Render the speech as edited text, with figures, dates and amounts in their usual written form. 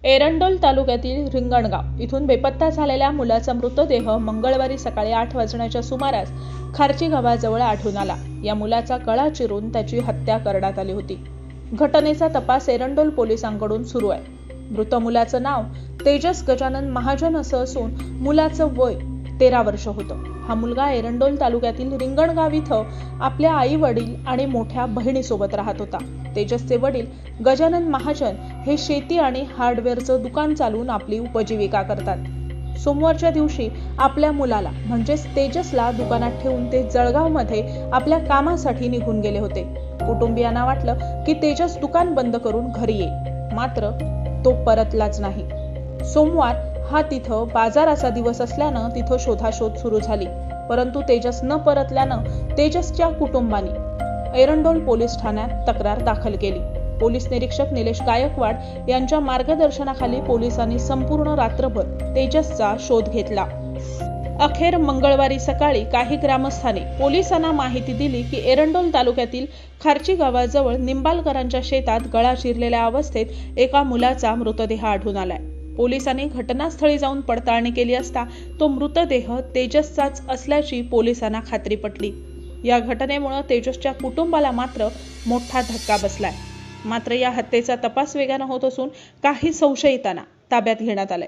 एरंडोल तालुक्यातील रिंगणगाव इथून बेपत्ता झालेल्या मुलाचा मृतदेह मंगळवारी सकाळी 8 वाजण्याच्या सुमारास खार्ची गावाजवळ आढळून आला। या मुलाचा गळा चिरून त्याची हत्या करण्यात आली होती। घटनेचा तपास एरंडोल पोलिसांकडून सुरू आहे। मृत मुलाचं नाव तेजस गजानन महाजन असं असून मुलाचं वय 13 वर्ष होतं। हा मुलगा एरंडोल तालुक्यातील रिंगणगाव इथं आपल्या आई वडील आणि मोठ्या बहिणीसोबत राहत होता। तेजसचे वडील गजानन महाजन हे शेती आणि हार्डवेअरचं दुकान चालवून आपली उपजीविका करतात। सोमवारच्या दिवशी आपल्या मुलाला म्हणजेच तेजसला दुकानात ठेवून ते जळगावमध्ये आपल्या कामासाठी निघून गेले होते। कुटुंबियांना वाटलं की तेजस दुकान बंद करून घरी येईल, मात्र तो परतलाच नाही। सोमवार हा तिथं बाजाराचा दिवस असल्यानं तिथं शोधाशोध सुरू झाली, परंतु तेजस न परतल्यानं तेजसच्या कुटुंबाने एरंडोल पोलीस ठाण्यात तक्रार दाखल केली। पोलीस निरीक्षक निलेश गायकवाड यांच्या मार्गदर्शनाखाली पोलिसांनी संपूर्ण रात्रभर तेजसचा शोध घेतला। अखेर मंगळवारी सकाळी काही ग्रामस्थांनी पोलिसांना माहिती दिली की एरंडोल तालुक्यातील खार्ची गावाजवळ निंबाळकरांच्या शेतात गळा चिरलेल्या अवस्थेत एका मुलाचा मृतदेह आढळून आलाय। पोलिसांनी घटनास्थळी जाऊन पडताळणी केली असता तो मृतदेह तेजसचाच असल्याची पोलिसांना खात्री पटली। या घटनेमुळे तेजसच्या कुटुंबाला मात्र मोठा धक्का बसलाय। मात्र या हत्येचा तपास वेगाने होत असून काही संशयितांना ताब्यात घेण्यात आलंय।